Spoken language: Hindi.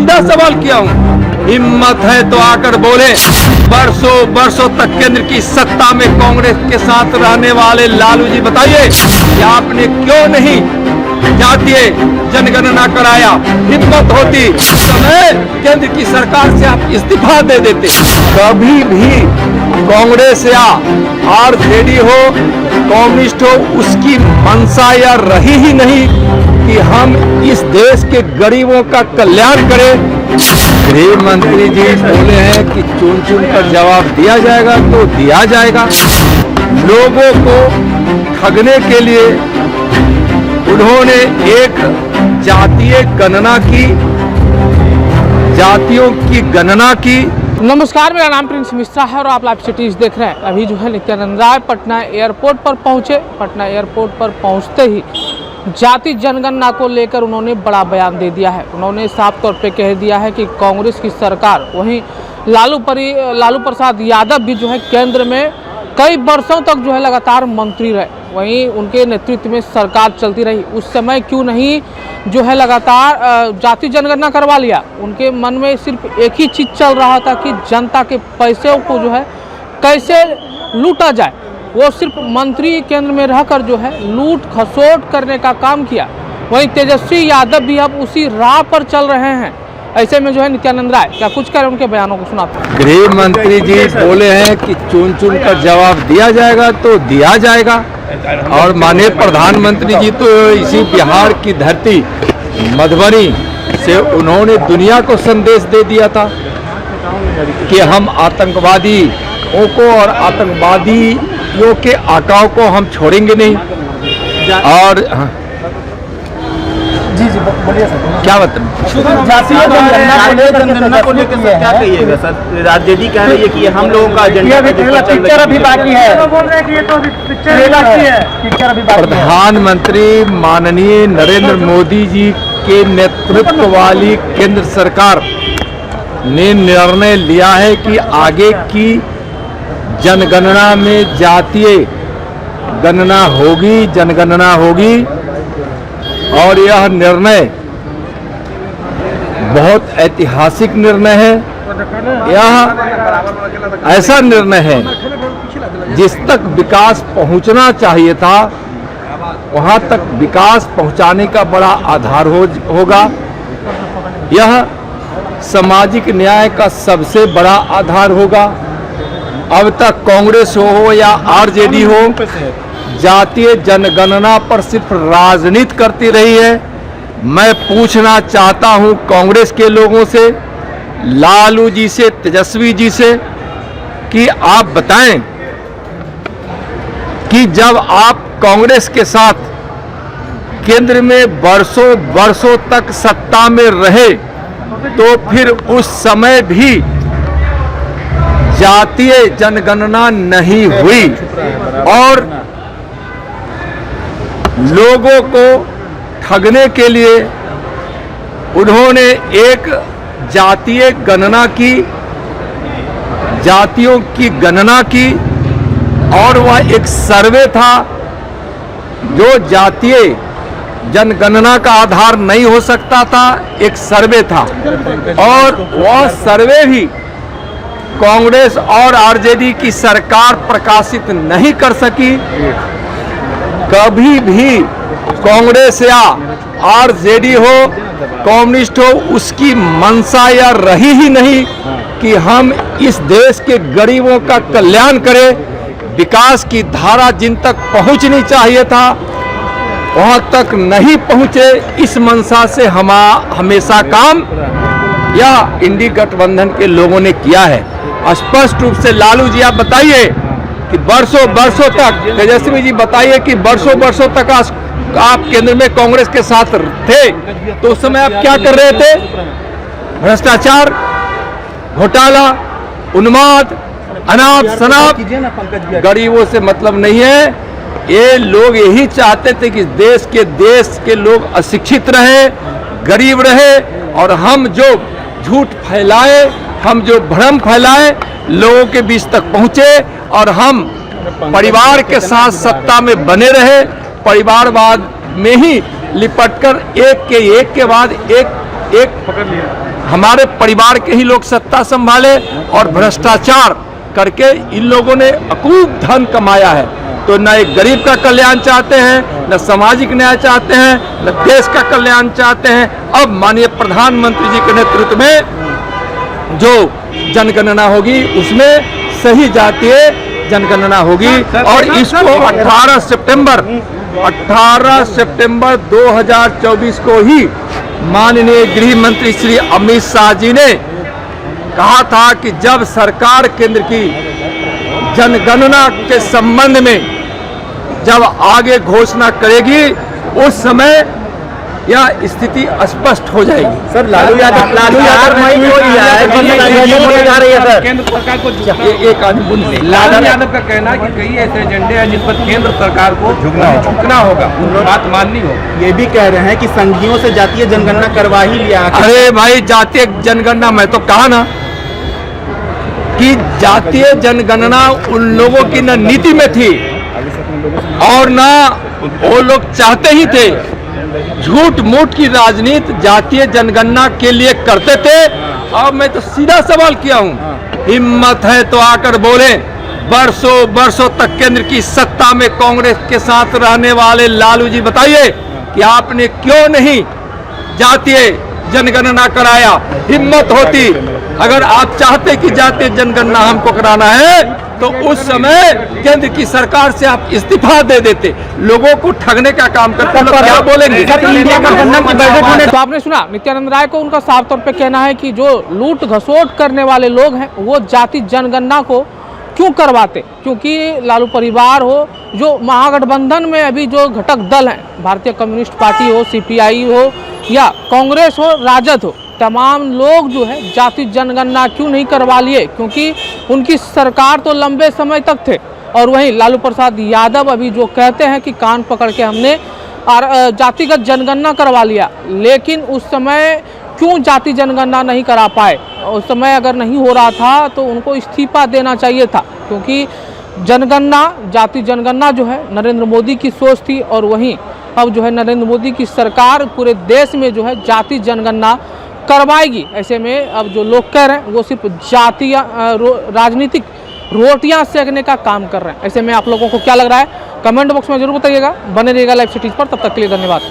सीधा सवाल किया हूँ, हिम्मत है तो आकर बोले। वर्षों वर्षों तक केंद्र की सत्ता में कांग्रेस के साथ रहने वाले लालू जी बताइए कि आपने क्यों नहीं जातीय जनगणना कराया? हिम्मत होती उस समय केंद्र की सरकार से आप इस्तीफा दे देते। कभी भी कांग्रेस या आरजेडी हो, कम्युनिस्ट हो, उसकी मंशा या रही ही नहीं कि हम इस देश के गरीबों का कल्याण करें। गृह मंत्री जी बोले हैं कि चुन चुन कर जवाब दिया जाएगा, तो दिया जाएगा। लोगों को ठगने के लिए उन्होंने एक जातीय गणना की, जातियों की गणना की। नमस्कार, मेरा नाम प्रिंस मिश्रा है और आप लाइव सिटीज देख रहे हैं। अभी जो है नित्यानंद राय पटना एयरपोर्ट पर पहुंचे। पटना एयरपोर्ट पर पहुंचते ही जाति जनगणना को लेकर उन्होंने बड़ा बयान दे दिया है। उन्होंने साफ तौर पे कह दिया है कि कांग्रेस की सरकार, वहीं लालू प्रसाद यादव भी जो है केंद्र में कई वर्षों तक जो है लगातार मंत्री रहे, वहीं उनके नेतृत्व में सरकार चलती रही। उस समय क्यों नहीं जो है लगातार जाति जनगणना करवा लिया? उनके मन में सिर्फ एक ही चीज़ चल रहा था कि जनता के पैसों को जो है कैसे लूटा जाए। वो सिर्फ मंत्री केंद्र में रहकर जो है लूट खसोट करने का काम किया। वहीं तेजस्वी यादव भी अब उसी राह पर चल रहे हैं। ऐसे में जो है नित्यानंद राय क्या कुछ करें, उनके बयानों को सुनाते हैं। गृह मंत्री जी बोले हैं कि चुन चुन कर जवाब दिया जाएगा, तो दिया जाएगा। और माननीय प्रधानमंत्री जी तो इसी बिहार की धरती मधुबनी से उन्होंने दुनिया को संदेश दे दिया था कि हम आतंकवादियों को और आतंकवादियों के आकाओं को हम छोड़ेंगे नहीं। और जी बोलिए सर, क्या बताएं? जातीय जनगणना को लेकर सर क्या कहिएगा सर? आरजेडी कह रही है कि हम लोगों का एजेंडा पिक्चर अभी बाकी है, बोल रहे हैं कि ये तो पिक्चर बाकी है, पिक्चर अभी बाकी है। प्रधानमंत्री माननीय नरेंद्र मोदी जी के नेतृत्व वाली केंद्र सरकार ने निर्णय लिया है कि आगे की जनगणना में जातीय गणना होगी, जनगणना होगी। और यह निर्णय बहुत ऐतिहासिक निर्णय है। यह ऐसा निर्णय है जिस तक विकास पहुंचना चाहिए था, वहां तक विकास पहुंचाने का बड़ा आधार होगा। यह सामाजिक न्याय का सबसे बड़ा आधार होगा। अब तक कांग्रेस हो या आरजेडी हो, जातीय जनगणना पर सिर्फ राजनीति करती रही है। मैं पूछना चाहता हूं कांग्रेस के लोगों से, लालू जी से, तेजस्वी जी से, कि आप बताएं कि जब आप कांग्रेस के साथ केंद्र में वर्षों वर्षों तक सत्ता में रहे, तो फिर उस समय भी जातीय जनगणना नहीं हुई और लोगों को ठगने के लिए उन्होंने एक जातीय गणना की, जातियों की गणना की। और वह एक सर्वे था जो जातीय जनगणना का आधार नहीं हो सकता था, एक सर्वे था। और वह सर्वे भी कांग्रेस और आरजेडी की सरकार प्रकाशित नहीं कर सकी। कभी भी कांग्रेस या आरजेडी हो, कम्युनिस्ट हो, उसकी मंशा या रही ही नहीं कि हम इस देश के गरीबों का कल्याण करें। विकास की धारा जिन तक पहुंचनी चाहिए था, वहां तक नहीं पहुंचे। इस मंशा से हमेशा काम या इंडी गठबंधन के लोगों ने किया है। स्पष्ट रूप से लालू जी आप बताइए कि वर्षों वर्षों तक, तेजस्वी जी बताइए कि वर्षों वर्षों तक आप केंद्र में कांग्रेस के साथ थे, तो उस समय आप क्या कर रहे थे? भ्रष्टाचार, घोटाला, उन्माद, अनाप शनाप, गरीबों से मतलब नहीं है। ये लोग यही चाहते थे कि देश के लोग अशिक्षित रहे, गरीब रहे, और हम जो झूठ फैलाए, हम जो भ्रम फैलाए, लोगों के बीच तक पहुंचे और हम परिवार के साथ सत्ता में बने रहे। परिवारवाद में ही लिपटकर एक के बाद एक पकड़ लिया। हमारे परिवार के ही लोग सत्ता संभाले और भ्रष्टाचार करके इन लोगों ने अकूत धन कमाया है। तो न एक गरीब का कल्याण चाहते हैं, न सामाजिक न्याय चाहते हैं, न देश का कल्याण चाहते हैं। अब माननीय प्रधानमंत्री जी के नेतृत्व में जो जनगणना होगी उसमें सही जातीय जनगणना होगी और इसको 18 सितंबर 2024 को ही माननीय गृह मंत्री श्री अमित शाह जी ने कहा था कि जब सरकार केंद्र की जनगणना के संबंध में जब आगे घोषणा करेगी उस समय यह स्थिति स्पष्ट हो जाएगी। सर लालू यादव केंद्र सरकार को एक आदमी लालू यादव का कहना है कि कई ऐसे एजेंडे हैं जिस पर केंद्र सरकार को झुकना होगा, बात माननी होगी। ये भी कह रहे हैं कि संघियों से जातीय जनगणना करवा ही लिया। अरे भाई जातीय जनगणना, मैं तो कहा ना कि जातीय जनगणना उन लोगों की न नीति में थी और ना वो लोग चाहते ही थे। झूठ मूठ की राजनीति जातीय जनगणना के लिए करते थे। अब मैं तो सीधा सवाल किया हूं, हिम्मत है तो आकर बोले। वर्षों तक केंद्र की सत्ता में कांग्रेस के साथ रहने वाले लालू जी बताइए कि आपने क्यों नहीं जातीय जनगणना कराया। हिम्मत होती, अगर आप चाहते कि जातीय जनगणना हमको कराना है तो उस समय केंद्र की सरकार से आप इस्तीफा दे देते। लोगों को ठगने का काम करते लोग क्या बोलेंगे। तो आपने सुना नित्यानंद राय को, उनका साफ तौर पे कहना है कि जो लूट घसोट करने वाले लोग हैं वो जाति जनगणना को क्यों करवाते, क्योंकि लालू परिवार हो, जो महागठबंधन में अभी जो घटक दल हैं, भारतीय कम्युनिस्ट पार्टी हो, सीपीआई हो या कांग्रेस हो, राजद हो, तमाम लोग जो है जाति जनगणना क्यों नहीं करवा लिए, क्योंकि उनकी सरकार तो लंबे समय तक थे। और वहीं लालू प्रसाद यादव अभी जो कहते हैं कि कान पकड़ के हमने जातिगत जनगणना करवा लिया, लेकिन उस समय क्यों जाति जनगणना नहीं करा पाए। उस समय अगर नहीं हो रहा था तो उनको इस्तीफा देना चाहिए था, क्योंकि जनगणना, जाति जनगणना जो है नरेंद्र मोदी की सोच थी। और वहीं अब जो है नरेंद्र मोदी की सरकार पूरे देश में जो है जाति जनगणना करवाएगी। ऐसे में अब जो लोग कह रहे हैं वो सिर्फ जातीय राजनीतिक रोटियां सेकने का काम कर रहे हैं। ऐसे में आप लोगों को क्या लग रहा है कमेंट बॉक्स में जरूर बताइएगा। बने रहिएगा लाइव सिटीज पर, तब तक के लिए धन्यवाद।